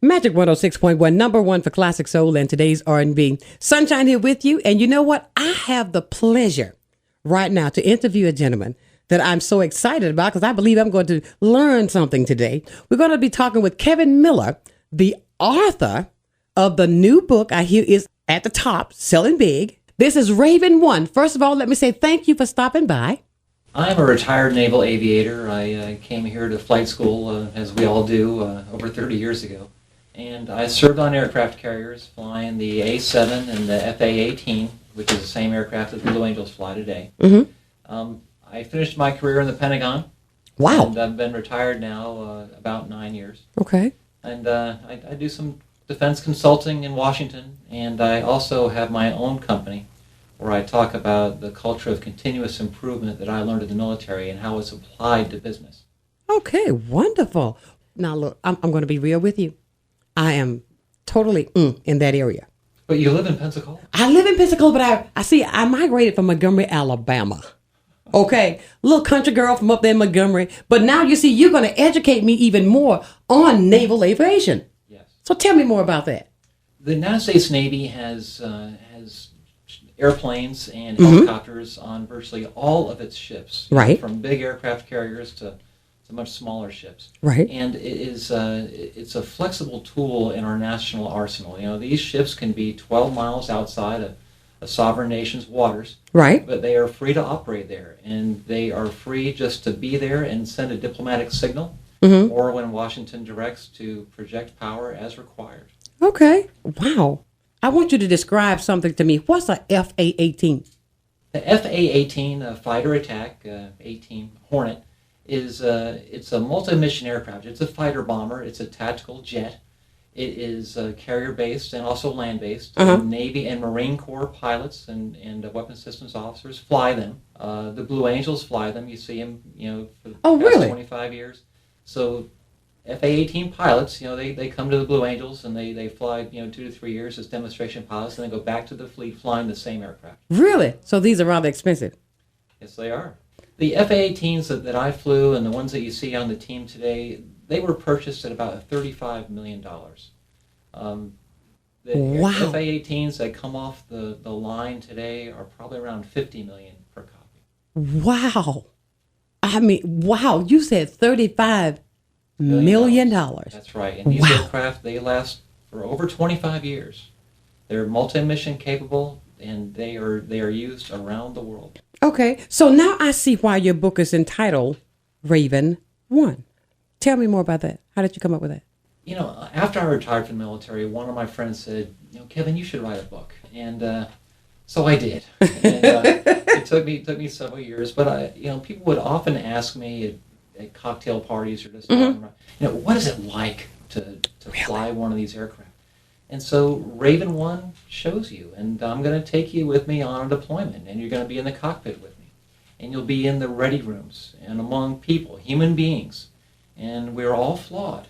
Magic 106.1, number one for classic soul and today's R&B. Sunshine here with you. And you know what? I have the pleasure right now to interview a gentleman that I'm so excited about because I believe I'm going to learn something today. We're going to be talking with Kevin Miller, the author of the new book I hear is at the top, selling big. This is Raven One. First of all, let me say thank you for stopping by. I'm a retired naval aviator. I came here to flight school, as we all do, over 30 years ago. And I served on aircraft carriers, flying the A-7 and the FA-18, which is the same aircraft that the Blue Angels fly today. Mm-hmm. I finished my career in the Pentagon. Wow. And I've been retired now about 9 years. Okay. And I do some defense consulting in Washington, and I also have my own company where I talk about the culture of continuous improvement that I learned in the military and how it's applied to business. Okay, wonderful. Now, look, I'm going to be real with you. I am totally in that area. But you live in Pensacola? I live in Pensacola, but I migrated from Montgomery, Alabama. Okay, little country girl from up there in Montgomery. But now you see, you're going to educate me even more on naval aviation. Yes. So tell me more about that. The United States Navy has airplanes and helicopters on virtually all of its ships. Right. From big aircraft carriers to much smaller ships. Right. And it's a flexible tool in our national arsenal. You know, these ships can be 12 miles outside a sovereign nation's waters. Right. But they are free to operate there, and they are free just to be there and send a diplomatic signal, or when Washington directs to project power as required. Okay. Wow. I want you to describe something to me. What's a FA-18? The FA-18, a fighter attack 18 Hornet, it's a multi-mission aircraft. It's a fighter bomber. It's a tactical jet. It is carrier-based and also land-based. Navy and Marine Corps pilots and weapons systems officers fly them. The Blue Angels fly them. You see them, for the past 25 years. So FA-18 pilots, they come to the Blue Angels and they fly, 2 to 3 years as demonstration pilots, and then go back to the fleet flying the same aircraft. Really? So these are rather expensive? Yes, they are. The FA-18s that I flew and the ones that you see on the team today, they were purchased at about $35 million. The FA-18s that come off the line today are probably around $50 million per copy. Wow. I mean, wow. You said $35 million. That's right. And these aircraft, they last for over 25 years. They're multi-mission capable, and they are used around the world. Okay. So now I see why your book is entitled Raven One. Tell me more about that. How did you come up with that? After I retired from the military, one of my friends said, Kevin, you should write a book. And so I did. And it took me several years. But, people would often ask me at cocktail parties or just, what is it like to fly one of these aircraft? And so Raven One shows you. And I'm going to take you with me on a deployment. And you're going to be in the cockpit with me. And you'll be in the ready rooms and among people, human beings. And we're all flawed.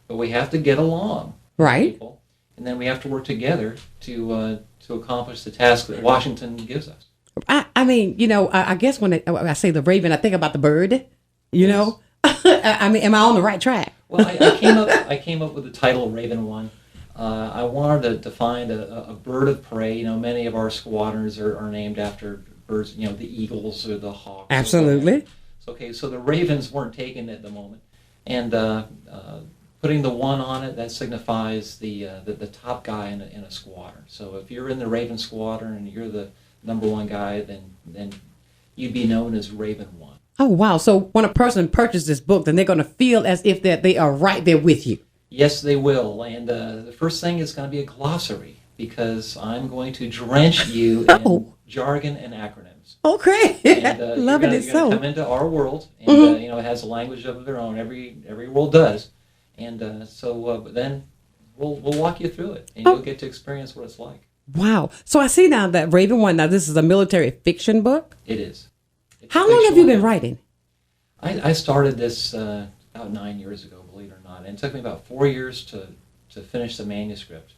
But we have to get along, right? People, and then we have to work together to accomplish the task that Washington gives us. I mean, I guess when I say the raven, I think about the bird. Know, I mean, am I on the right track? Well, I came up with the title Raven One. I wanted to find a bird of prey. Many of our squadrons are named after birds. The eagles or the hawks. Absolutely. So the ravens weren't taken at the moment, and putting the one on it, that signifies the top guy in a squadron. So if you're in the Raven Squadron and you're the number one guy, then you'd be known as Raven One. Oh, wow. So when a person purchases this book, then they're going to feel as if that they are right there with you. Yes, they will. And the first thing is going to be a glossary, because I'm going to drench you in jargon and acronyms. Okay. And, Loving it so. You're so. going to come into our world, and it has a language of their own. Every world does. And but then we'll walk you through it, and you'll get to experience what it's like. Wow. So I see now that Raven One, now this is a military fiction book? It is. How long have you been writing? I started this about 9 years ago, believe it or not. And it took me about 4 years to finish the manuscript.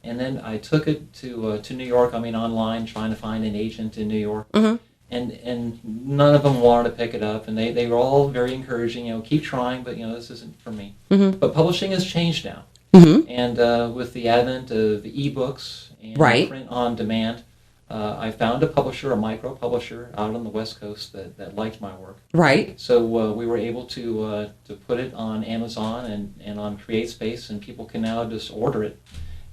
And then I took it to New York, online, trying to find an agent in New York. And none of them wanted to pick it up, and they were all very encouraging. Keep trying, but this isn't for me. But publishing has changed now, And with the advent of e-books and Right. print on demand, I found a publisher, a micro publisher out on the West Coast that liked my work. Right. So we were able to put it on Amazon and on CreateSpace, and people can now just order it,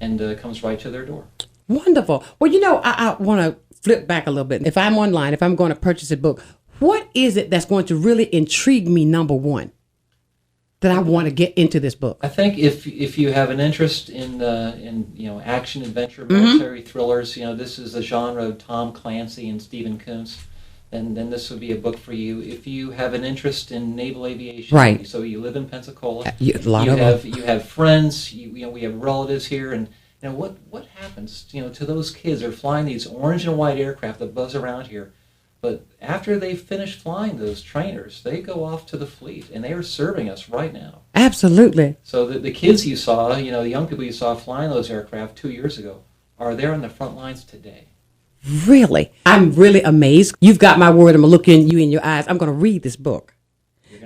and it comes right to their door. Wonderful. Well, I want to flip back a little bit. If I'm online, if I'm going to purchase a book, what is it that's going to really intrigue me, number one, that I want to get into this book? I think if you have an interest in action, adventure, military thrillers, this is the genre of Tom Clancy and Stephen Kuntz, then this would be a book for you. If you have an interest in naval aviation, right? So you live in Pensacola, you have friends, we have relatives here, and what happens to those kids? They're flying these orange and white aircraft that buzz around here. But after they finish flying those trainers, they go off to the fleet, and they are serving us right now. Absolutely. So the kids you saw, the young people you saw flying those aircraft 2 years ago, are there on the front lines today. Really? I'm really amazed. You've got my word. I'm going to look in you in your eyes. I'm going to read this book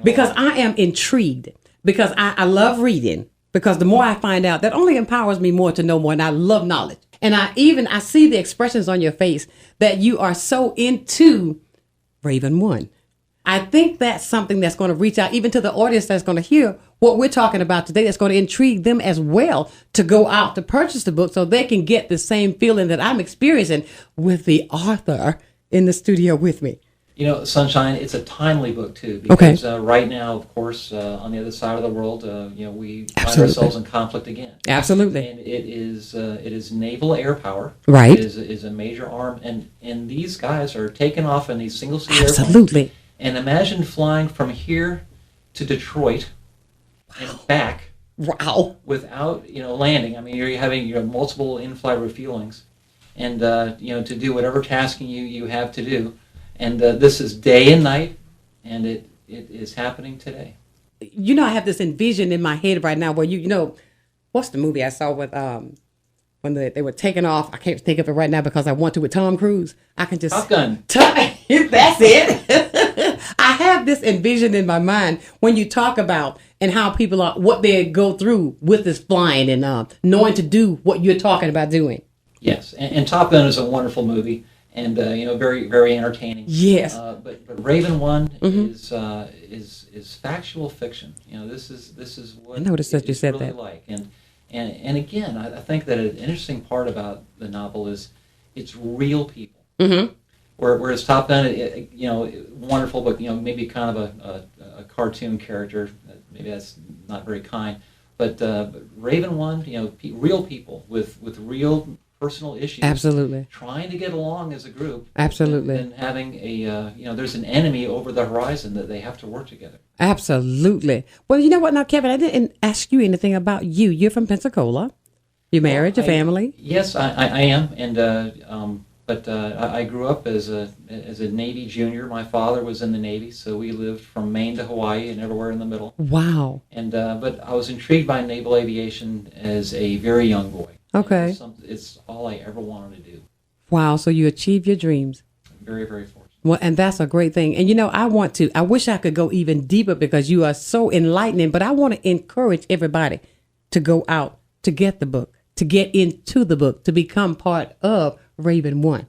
because I am intrigued, because I love reading, because the more I find out, that only empowers me more to know more, and I love knowledge. And I see the expressions on your face that you are so into Raven One. I think that's something that's going to reach out even to the audience that's going to hear what we're talking about today. That's going to intrigue them as well to go out to purchase the book so they can get the same feeling that I'm experiencing with the author in the studio with me. Sunshine, it's a timely book, too, because right now, of course, on the other side of the world, we find ourselves in conflict again. Absolutely. And it is naval air power. Right. It is a major arm, and these guys are taking off in these single-seat airplanes. Absolutely. And imagine flying from here to Detroit and back. Wow. Without, landing. I mean, you're having multiple in-flight refuelings, and, to do whatever tasking you have to do. And this is day and night, and it is happening today. I have this envision in my head right now where what's the movie I saw with when they were taking off? I can't think of it right now because I want to with Tom Cruise. I can just Top Gun. That's it. I have this envision in my mind when you talk about and how people are, what they go through with this flying and knowing to do what you're talking about doing. Yes, and Top Gun is a wonderful movie. And very, very entertaining. Yes. But Raven One is factual fiction. This is what I noticed that you said really that. Like. And again, I think that an interesting part about the novel is it's real people. Mm-hmm. Whereas Top Gun, wonderful book. Maybe kind of a cartoon character. Maybe that's not very kind. But Raven One, real people with real personal issues. Absolutely. Trying to get along as a group. Absolutely. And having there's an enemy over the horizon that they have to work together. Absolutely. Well, you know what now, Kevin, I didn't ask you anything about you. You're from Pensacola. You married, your family? Yes, I am. And but I grew up as a Navy junior. My father was in the Navy, so we lived from Maine to Hawaii and everywhere in the middle. Wow. And but I was intrigued by naval aviation as a very young boy. Okay. It's all I ever wanted to do. Wow. So you achieved your dreams. I'm very, very fortunate. Well, and that's a great thing. And I wish I could go even deeper because you are so enlightening, but I want to encourage everybody to go out, to get the book, to get into the book, to become part of Raven One.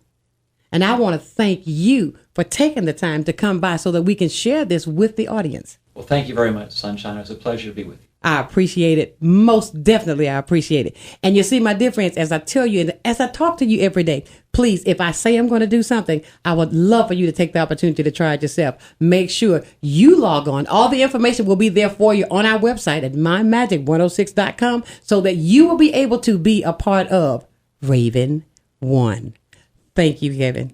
And I want to thank you for taking the time to come by so that we can share this with the audience. Well, thank you very much, Sunshine. It was a pleasure to be with you. I appreciate it. Most definitely, I appreciate it. And you see, my dear friends, as I tell you, and as I talk to you every day, please, if I say I'm going to do something, I would love for you to take the opportunity to try it yourself. Make sure you log on. All the information will be there for you on our website at mymagic106.com so that you will be able to be a part of Raven One. Thank you, Kevin.